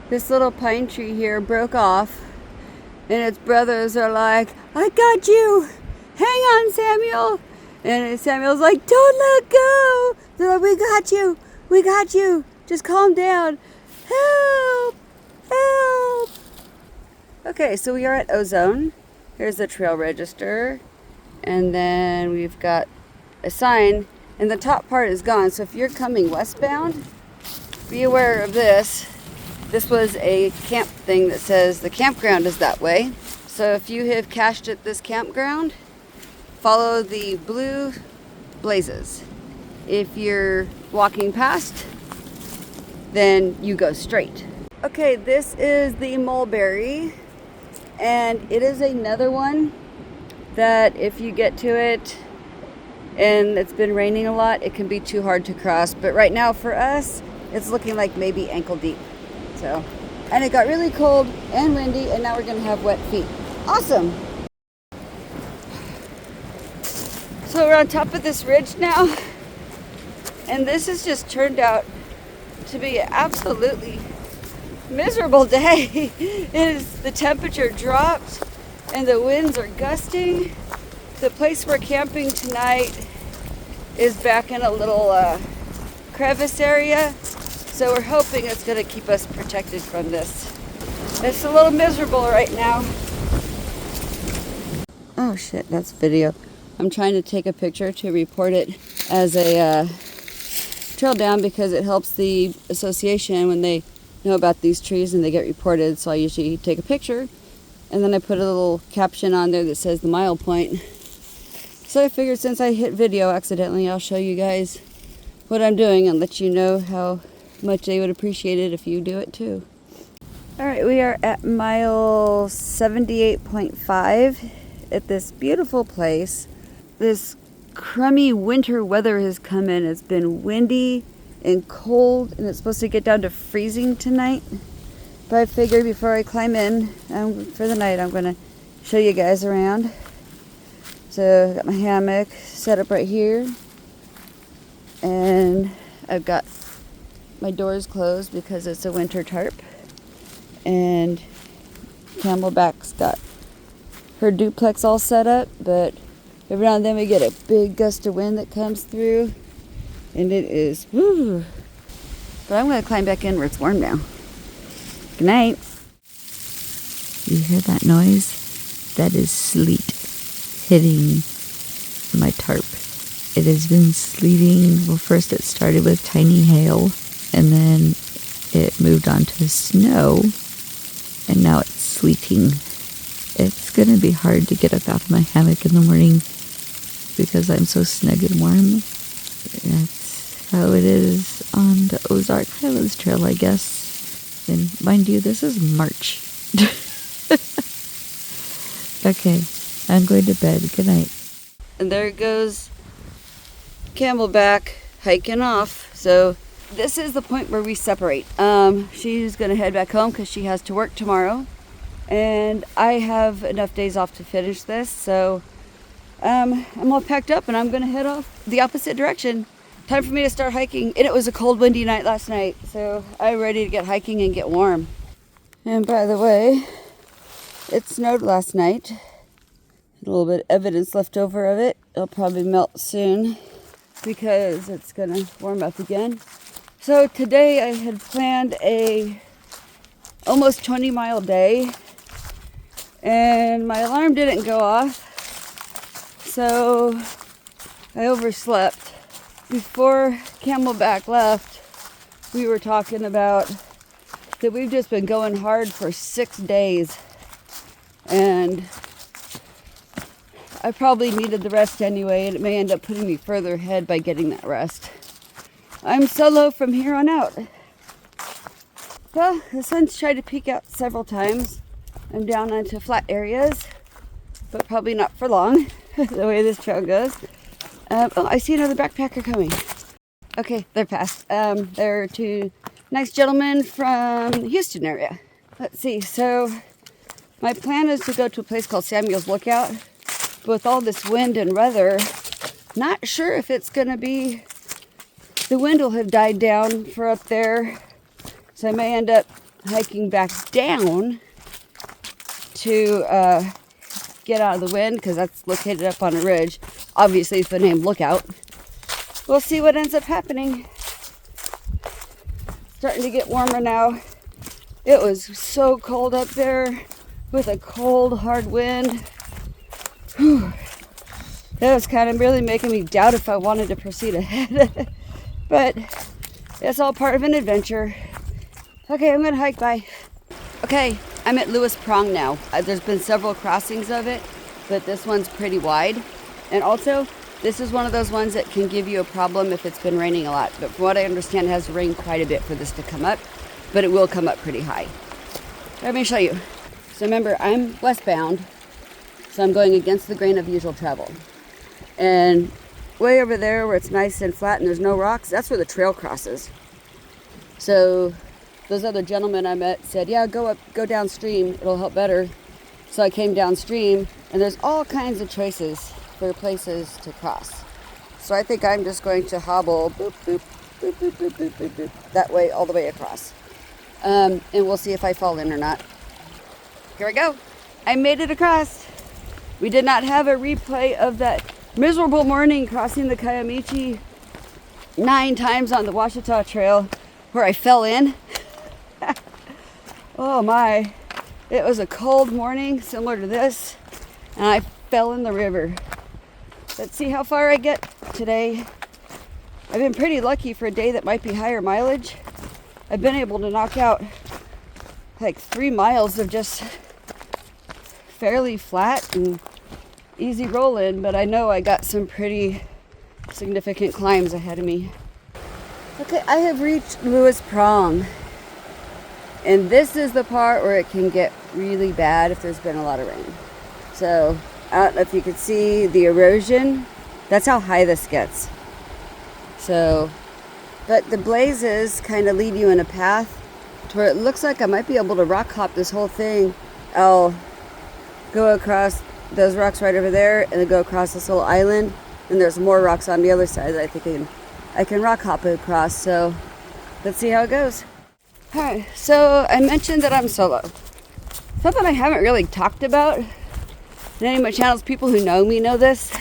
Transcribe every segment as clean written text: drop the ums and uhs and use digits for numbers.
This little pine tree here broke off, and its brothers are like, I got you! Hang on, Samuel! And Samuel's like, don't let go! They're like, we got you! We got you! Just calm down! Help! Help! Okay, so we are at Ozone. Here's the trail register. And then we've got a sign, and the top part is gone. So if you're coming westbound, be aware of this. This was a camp thing that says the campground is that way. So if you have cached at this campground, follow the blue blazes. If you're walking past, then you go straight. Okay, this is the Mulberry, and it is another one that if you get to it and it's been raining a lot, it can be too hard to cross. But right now for us, it's looking like maybe ankle deep. So, and it got really cold and windy, and now we're gonna have wet feet. Awesome. So we're on top of this ridge now, and this has just turned out to be an absolutely miserable day. The temperature dropped and the winds are gusting. The place we're camping tonight is back in a little crevice area, so we're hoping it's going to keep us protected from this. It's a little miserable right now. Oh shit, that's video. I'm trying to take a picture to report it as a trail down because it helps the association when they know about these trees and they get reported. So I usually take a picture and then I put a little caption on there that says the mile point. So I figured since I hit video accidentally, I'll show you guys what I'm doing and let you know how much they would appreciate it if you do it too. Alright, we are at mile 78.5 at this beautiful place. This crummy winter weather has come in. It's been windy and cold, and it's supposed to get down to freezing tonight. But I figured before I climb in for the night, I'm going to show you guys around. So I've got my hammock set up right here, and I've got my doors closed because it's a winter tarp, and Camelback's got her duplex all set up, but every now and then we get a big gust of wind that comes through, and it is woo. But I'm going to climb back in where it's warm now. Good night. You hear that noise? That is sleet hitting my tarp. It has been sleeting. Well, first it started with tiny hail, and then it moved on to snow, and now it's sleeting. It's going to be hard to get up out of my hammock in the morning because I'm so snug and warm. That's how it is on the Ozark Highlands Trail, I guess. And mind you, this is March. Okay, I'm going to bed. Good night. And there goes Camelback hiking off. So this is the point where we separate. She's going to head back home because she has to work tomorrow. And I have enough days off to finish this, so I'm all packed up and I'm going to head off the opposite direction. Time for me to start hiking. And it was a cold, windy night last night, so I'm ready to get hiking and get warm. And by the way, it snowed last night. A little bit of evidence left over of it. It'll probably melt soon because it's going to warm up again. So today I had planned a almost 20-mile day, and my alarm didn't go off, so I overslept. Before Camelback left, we were talking about that we've just been going hard for 6 days, and I probably needed the rest anyway, and it may end up putting me further ahead by getting that rest. I'm solo from here on out. Well, the sun's tried to peek out several times. I'm down onto flat areas, but probably not for long, the way this trail goes. Oh, I see another backpacker coming. Okay, they're past. They're two nice gentlemen from the Houston area. Let's see, so my plan is to go to a place called Samuel's Lookout. But with all this wind and weather, not sure if it's going to be, the wind will have died down for up there. So I may end up hiking back down to get out of the wind because that's located up on a ridge. Obviously, it's the name Lookout. We'll see what ends up happening. Starting to get warmer now. It was so cold up there with a cold, hard wind. Whew. That was kind of really making me doubt if I wanted to proceed ahead. But it's all part of an adventure. Okay, I'm gonna hike. Bye. Okay, I'm at Lewis Prong now. There's been several crossings of it, but this one's pretty wide. And also, this is one of those ones that can give you a problem if it's been raining a lot. But from what I understand, it has to rain quite a bit for this to come up, but it will come up pretty high. Let me show you. So remember, I'm westbound, so I'm going against the grain of usual travel. And way over there where it's nice and flat and there's no rocks, that's where the trail crosses. So those other gentlemen I met said, yeah, go downstream, it'll help better. So I came downstream, and there's all kinds of choices for places to cross. So I think I'm just going to hobble boop, boop, boop, boop, boop, boop, boop, boop, that way, all the way across. And we'll see if I fall in or not. Here we go. I made it across. We did not have a replay of that miserable morning crossing the Kiamichi 9 times on the Washita Trail where I fell in. Oh my. It was a cold morning similar to this, and I fell in the river. Let's see how far I get today. I've been pretty lucky for a day that might be higher mileage. I've been able to knock out like 3 miles of just fairly flat and easy rolling, but I know I got some pretty significant climbs ahead of me. Okay, I have reached Lewis Prong, and this is the part where it can get really bad if there's been a lot of rain. So I don't know if you could see the erosion. That's how high this gets. So, but the blazes kind of lead you in a path to where it looks like I might be able to rock hop this whole thing. I'll go across those rocks right over there and then go across this little island, and there's more rocks on the other side that I think I can rock hop across. So let's see how it goes. Alright, so I mentioned that I'm solo. Something I haven't really talked about in any of my channels. People who know me know this.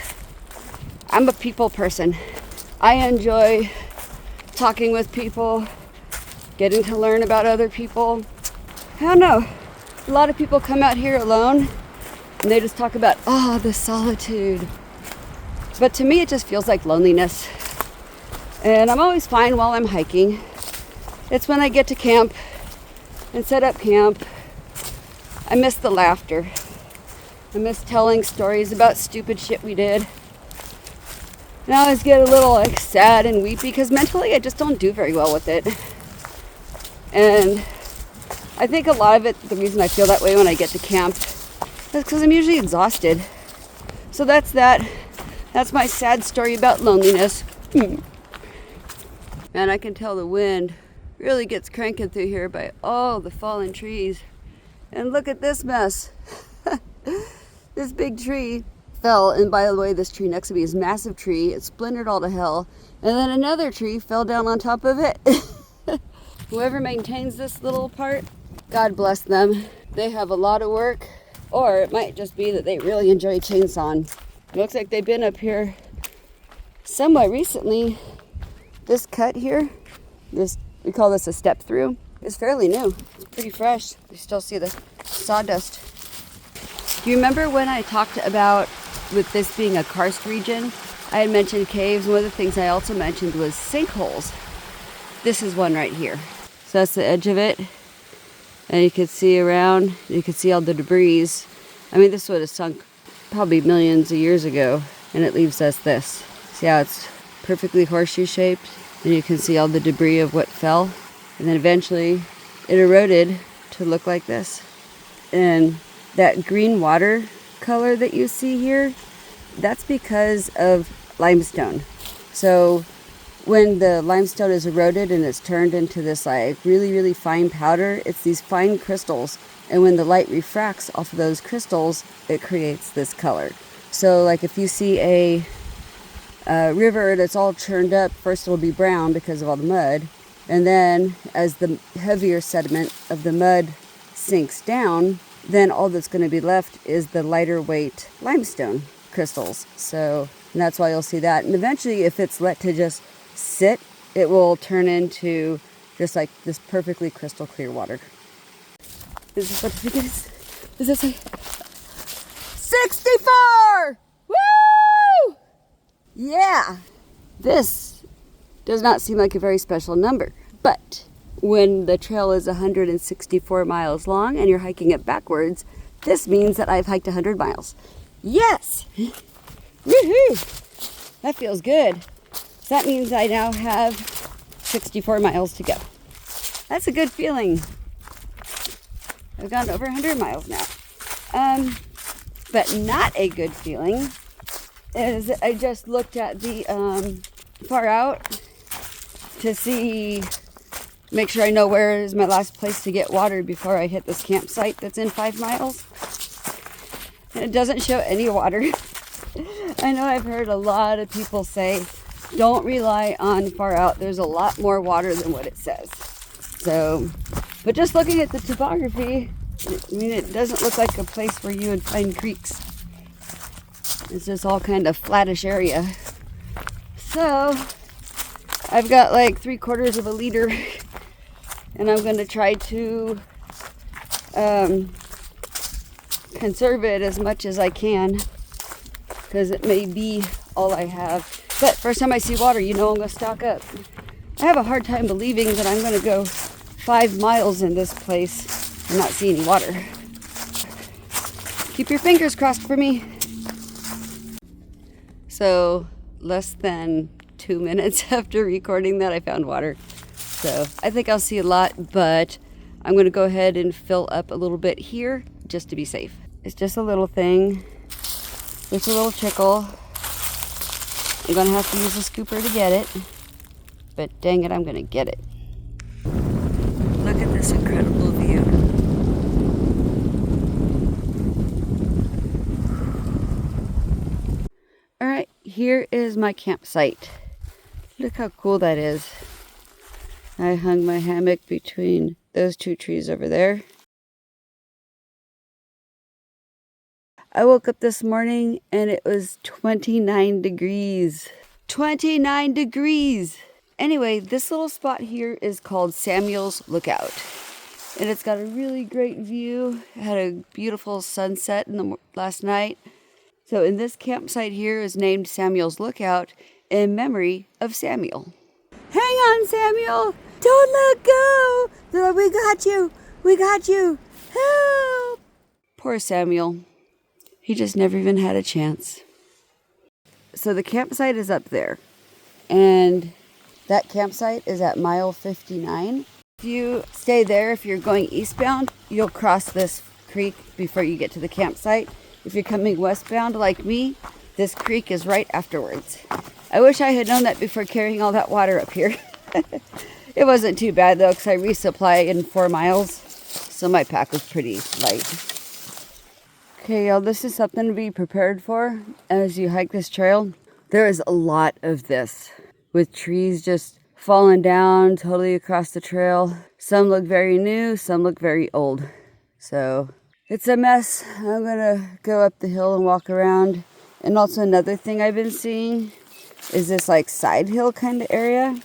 I'm a people person. I enjoy talking with people, getting to learn about other people. I don't know. A lot of people come out here alone and they just talk about, oh, the solitude. But to me, it just feels like loneliness. And I'm always fine while I'm hiking. It's when I get to camp and set up camp, I miss the laughter. I miss telling stories about stupid shit we did. And I always get a little like sad and weepy because mentally I just don't do very well with it. And I think a lot of it, the reason I feel that way when I get to camp is because I'm usually exhausted. So that's that. That's my sad story about loneliness. And I can tell the wind really gets cranking through here by all the fallen trees. And look at this mess. This big tree fell, and by the way, this tree next to me is a massive tree. It splintered all to hell. And then another tree fell down on top of it. Whoever maintains this little part, God bless them. They have a lot of work, or it might just be that they really enjoy chainsawing. It looks like they've been up here somewhat recently. This cut here, we call this a step through, is fairly new. It's pretty fresh. You still see the sawdust. Do you remember when I talked about with this being a karst region, I had mentioned caves. One of the things I also mentioned was sinkholes. This is one right here. So that's the edge of it. And you can see around, you can see all the debris. I mean, this would have sunk probably millions of years ago, and it leaves us this. See how it's perfectly horseshoe shaped? And you can see all the debris of what fell. And then eventually it eroded to look like this. And that green water color that you see here, that's because of limestone. So when the limestone is eroded and it's turned into this like really, really fine powder, it's these fine crystals. And when the light refracts off of those crystals, it creates this color. So like if you see a river that's all churned up, first it'll be brown because of all the mud. And then as the heavier sediment of the mud sinks down, then all that's going to be left is the lighter weight limestone crystals. So, and that's why you'll see that. And eventually, if it's let to just sit, it will turn into just like this perfectly crystal clear water. Is this what I think it is? Is this a 64? Woo! Yeah! This does not seem like a very special number, but when the trail is 164 miles long and you're hiking it backwards, this means that I've hiked 100 miles. Yes! Woohoo! That feels good. So that means I now have 64 miles to go. That's a good feeling. I've gone over 100 miles now. But not a good feeling is I just looked at the far out to see, make sure I know where is my last place to get water before I hit this campsite that's in 5 miles. And it doesn't show any water. I know I've heard a lot of people say, don't rely on far out. There's a lot more water than what it says. So, but just looking at the topography, I mean, it doesn't look like a place where you would find creeks. It's just all kind of flattish area. So, I've got like 3/4 of a liter, and I'm going to try to conserve it as much as I can, because it may be all I have. But first time I see water, you know I'm going to stock up. I have a hard time believing that I'm going to go 5 miles in this place and not see any water. Keep your fingers crossed for me. So, less than 2 minutes after recording that, I found water. So, I think I'll see a lot, but I'm going to go ahead and fill up a little bit here just to be safe. It's just a little thing. Just a little trickle. I'm going to have to use a scooper to get it, but dang it, I'm going to get it. Look at this incredible view. All right, here is my campsite. Look how cool that is. I hung my hammock between those 2 trees over there. I woke up this morning and it was 29 degrees. 29 degrees! Anyway, this little spot here is called Samuel's Lookout. And it's got a really great view. It had a beautiful sunset last night. So in this campsite here is named Samuel's Lookout in memory of Samuel. Hang on, Samuel! Don't let go! We got you! We got you! Help! Poor Samuel. He just never even had a chance. So the campsite is up there. And that campsite is at mile 59. If you stay there, if you're going eastbound, you'll cross this creek before you get to the campsite. If you're coming westbound like me, this creek is right afterwards. I wish I had known that before carrying all that water up here. It wasn't too bad though, because I resupply in 4 miles. So my pack was pretty light. Okay, y'all, this is something to be prepared for as you hike this trail. There is a lot of this, with trees just falling down totally across the trail. Some look very new, some look very old. So it's a mess. I'm gonna go up the hill and walk around. And also another thing I've been seeing is this like side hill kind of area.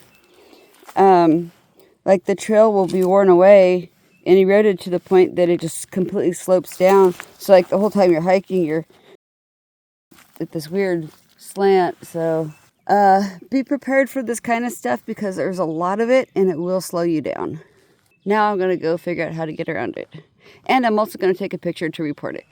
Like the trail will be worn away and eroded to the point that it just completely slopes down. So like the whole time you're hiking, you're at this weird slant. So be prepared for this kind of stuff because there's a lot of it and it will slow you down. Now I'm going to go figure out how to get around it. And I'm also going to take a picture to report it.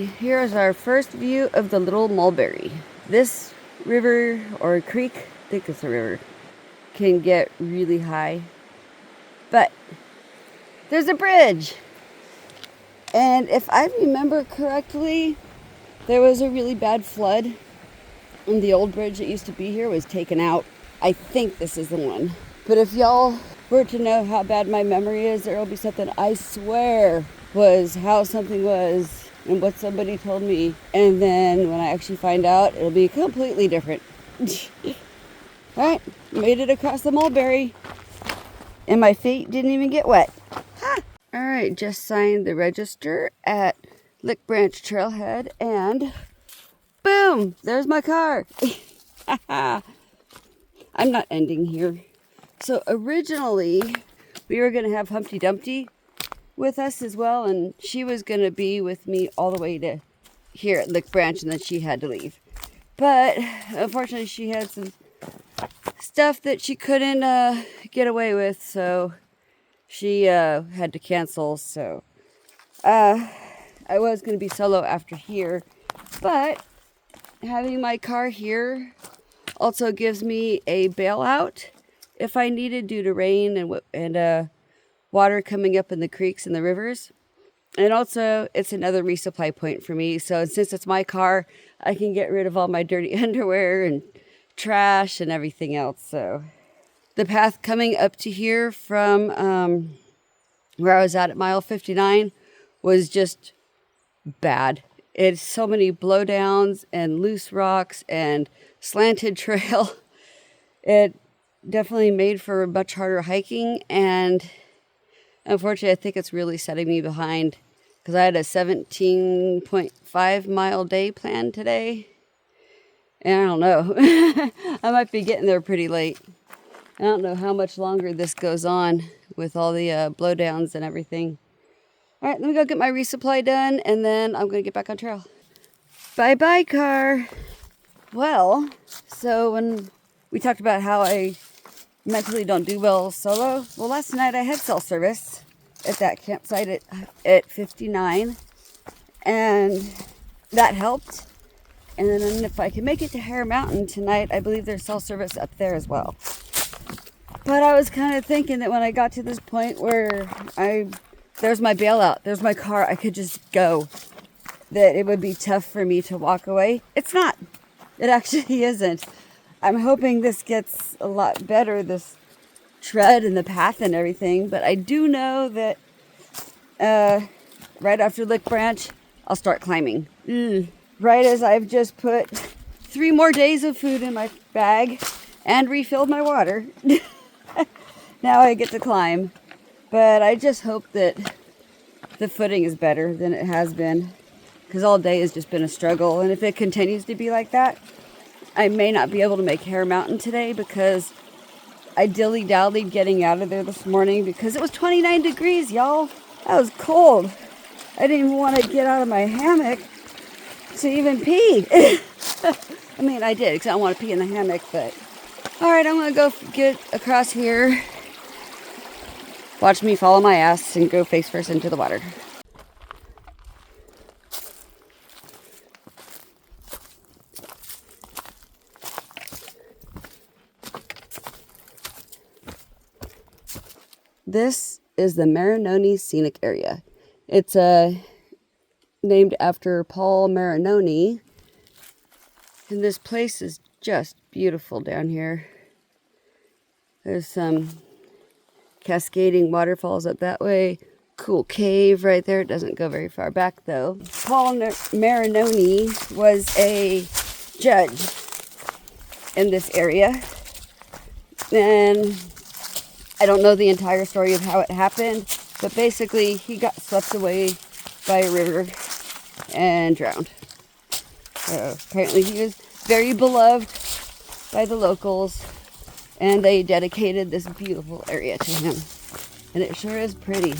here is our first view of the Little Mulberry. This river or creek, I think it's a river, can get really high. But there's a bridge. And if I remember correctly, there was a really bad flood. And the old bridge that used to be here was taken out. I think this is the one. But if y'all were to know how bad my memory is, there will be something I swear was how something was and what somebody told me. And then when I actually find out, it'll be completely different. Alright, made it across the Mulberry. And my feet didn't even get wet. Ha! Alright, just signed the register at Lick Branch Trailhead and boom! There's my car. I'm not ending here. So originally, we were going to have Humpty Dumpty with us as well, and she was going to be with me all the way to here at Lick Branch, and then she had to leave. But unfortunately, she had some stuff that she couldn't get away with, so she had to cancel. So I was going to be solo after here, but having my car here also gives me a bailout if I needed due to rain and water coming up in the creeks and the rivers. And also, it's another resupply point for me. So since it's my car, I can get rid of all my dirty underwear and trash and everything else. So the path coming up to here from where I was at mile 59 was just bad. It's so many blowdowns and loose rocks and slanted trail. It definitely made for much harder hiking, and unfortunately I think it's really setting me behind because I had a 17.5 mile day planned today, and I don't know. I might be getting there pretty late. I don't know how much longer this goes on with all the blowdowns and everything. All right, let me go get my resupply done, and then I'm going to get back on trail. Bye-bye, car. Well, so when we talked about how I mentally don't do well solo, well, last night I had cell service at that campsite at 59, and that helped. And then if I can make it to Hare Mountain tonight, I believe there's cell service up there as well. But I was kind of thinking that when I got to this point where there's my bailout, there's my car, I could just go, that it would be tough for me to walk away. It's not. It actually isn't. I'm hoping this gets a lot better, this tread and the path and everything. But I do know that right after Lick Branch, I'll start climbing. Right as I've just put 3 more days of food in my bag and refilled my water. Now I get to climb. But I just hope that the footing is better than it has been, because all day has just been a struggle. And if it continues to be like that, I may not be able to make Hare Mountain today, because I dilly-dallied getting out of there this morning because it was 29 degrees, y'all. That was cold. I didn't even want to get out of my hammock to even pee. I mean, I did, because I don't want to pee in the hammock, but... Alright, I'm going to go get across here. Watch me follow my ass and go face first into the water. This is the Marinoni Scenic Area. It's named after Paul Marinoni. And this place is just beautiful down here. There's some cascading waterfalls up that way. Cool cave right there. It doesn't go very far back though. Paul Marinoni was a judge in this area. And I don't know the entire story of how it happened, but basically he got swept away by a river and drowned. So apparently he was very beloved by the locals, and they dedicated this beautiful area to him. And it sure is pretty.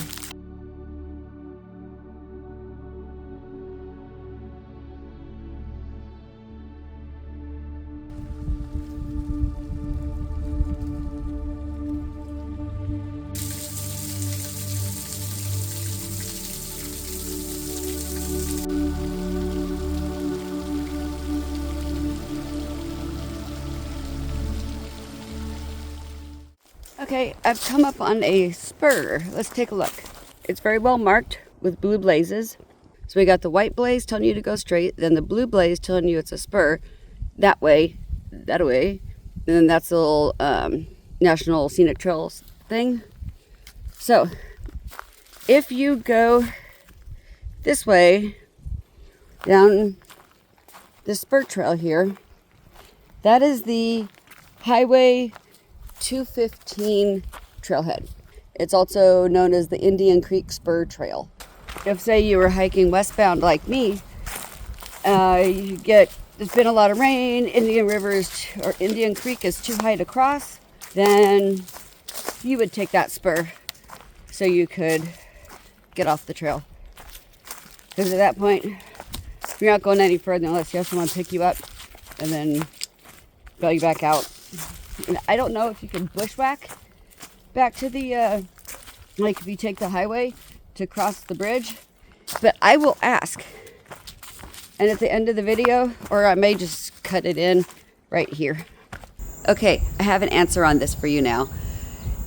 Okay, I've come up on a spur. Let's take a look. It's very well marked with blue blazes. So we got the white blaze telling you to go straight, then the blue blaze telling you it's a spur. That way, and then that's the little National Scenic Trails thing. So, if you go this way, down the spur trail here, that is the Highway 215 trailhead. It's also known as the Indian Creek Spur Trail. If, say, you were hiking westbound like me, there's been a lot of rain, Indian Creek is too high to cross, then you would take that spur so you could get off the trail. Because at that point, you're not going any further unless you have someone pick you up and then bail you back out. And I don't know if you can bushwhack back to the, like if you take the highway to cross the bridge, but I will ask. And at the end of the video, or I may just cut it in right here. Okay, I have an answer on this for you now.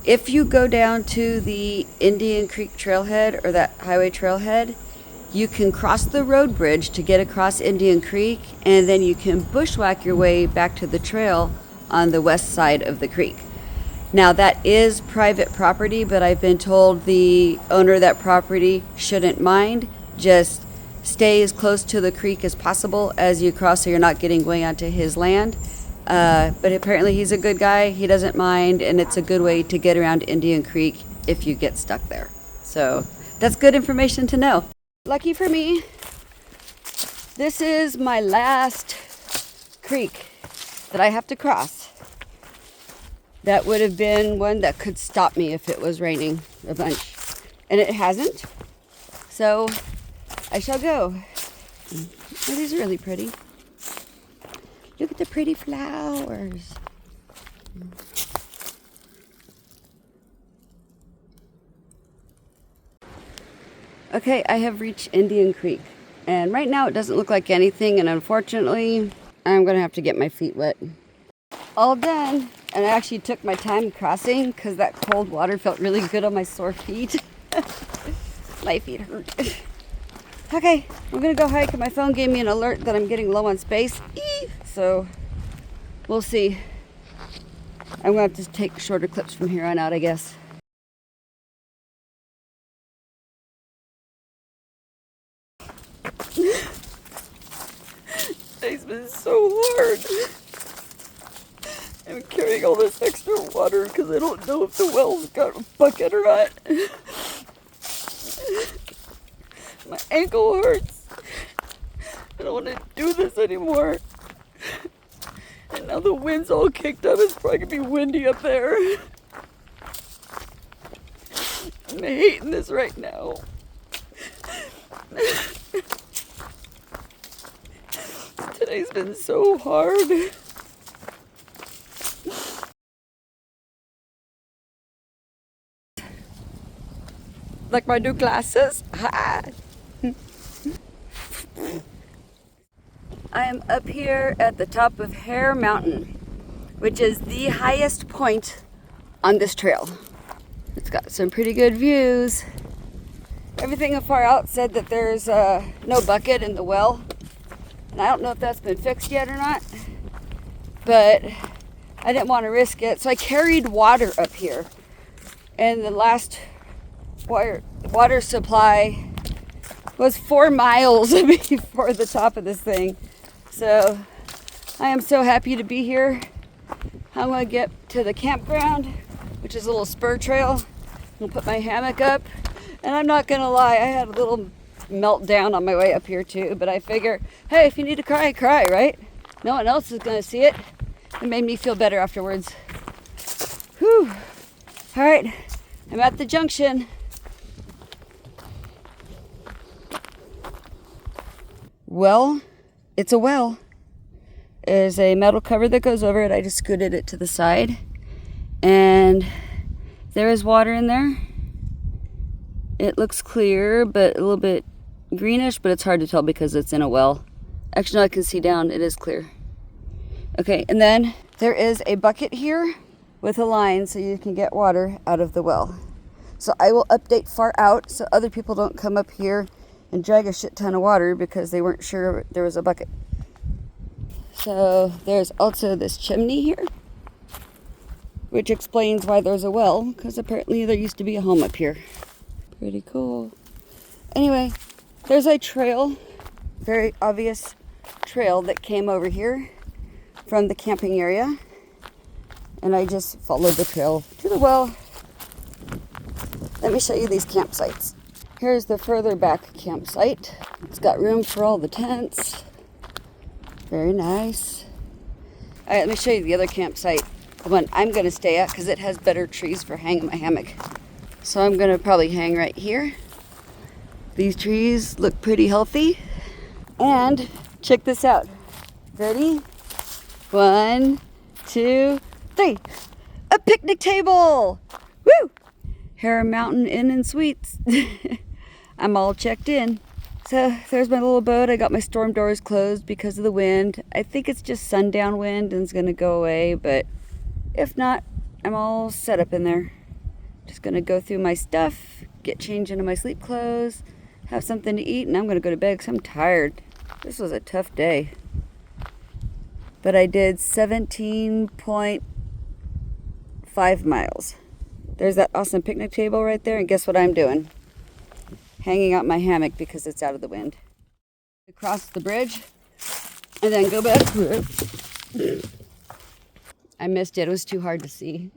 If you go down to the Indian Creek trailhead or that highway trailhead, you can cross the road bridge to get across Indian Creek, and then you can bushwhack your way back to the trail on the west side of the creek. Now that is private property, but I've been told the owner of that property shouldn't mind. Just stay as close to the creek as possible as you cross so you're not getting way onto his land. But apparently he's a good guy, he doesn't mind, and it's a good way to get around Indian Creek if you get stuck there. So that's good information to know. Lucky for me, this is my last creek that I have to cross. That would have been one that could stop me if it was raining a bunch. And it hasn't. So I shall go. Oh, these are really pretty. Look at the pretty flowers. Okay, I have reached Indian Creek. And right now it doesn't look like anything, and unfortunately, I'm gonna have to get my feet wet. All done. And I actually took my time crossing because that cold water felt really good on my sore feet. My feet hurt. Okay, I'm gonna go hike, and my phone gave me an alert that I'm getting low on space. So we'll see. I'm gonna have to take shorter clips from here on out, I guess. Today's been so hard. I'm carrying all this extra water because I don't know if the well's got a bucket or not. My ankle hurts. I don't want to do this anymore. And now the wind's all kicked up. It's probably going to be windy up there. I'm hating this right now. Today's been so hard. Like my new glasses? Ha! I am up here at the top of Hare Mountain, which is the highest point on this trail. It's got some pretty good views. Everything far out said that there's no bucket in the well. And I don't know if that's been fixed yet or not, but I didn't want to risk it. So I carried water up here. And the last water supply was 4 miles before the top of this thing. So I am so happy to be here. I'm going to get to the campground, which is a little spur trail. I'm going to put my hammock up. And I'm not going to lie, I had a little meltdown on my way up here too. But I figure, hey, if you need to cry, cry, right? No one else is going to see it. It made me feel better afterwards. Whew. All right, I'm at the junction. Well, it's a well. There's a metal cover that goes over it. I just scooted it to the side. And there is water in there. It looks clear, but a little bit greenish, but it's hard to tell because it's in a well. Actually, no, I can see down. It is clear. Okay, and then there is a bucket here with a line so you can get water out of the well. So I will update far out so other people don't come up here and drag a shit ton of water because they weren't sure there was a bucket. So there's also this chimney here, which explains why there's a well, because apparently there used to be a home up here. Pretty cool. Anyway, there's a trail, very obvious trail that came over here from the camping area. And I just followed the trail to the well. Let me show you these campsites. Here's the further back campsite. It's got room for all the tents. Very nice. All right, let me show you the other campsite, the one I'm gonna stay at because it has better trees for hanging my hammock. So I'm gonna probably hang right here. These trees look pretty healthy. And check this out. Ready? 1, 2, 3. A picnic table! Woo! Harrow Mountain Inn and Suites. I'm all checked in. So there's my little boat. I got my storm doors closed because of the wind. I think it's just sundown wind and it's gonna go away, but if not, I'm all set up in there. Just gonna go through my stuff, get changed into my sleep clothes, have something to eat, and I'm gonna go to bed because I'm tired. This was a tough day. But I did 17.5 miles. There's that awesome picnic table right there, and guess what I'm doing? Hanging out my hammock because it's out of the wind. Across the bridge, and then go back through it. I missed it. It was too hard to see.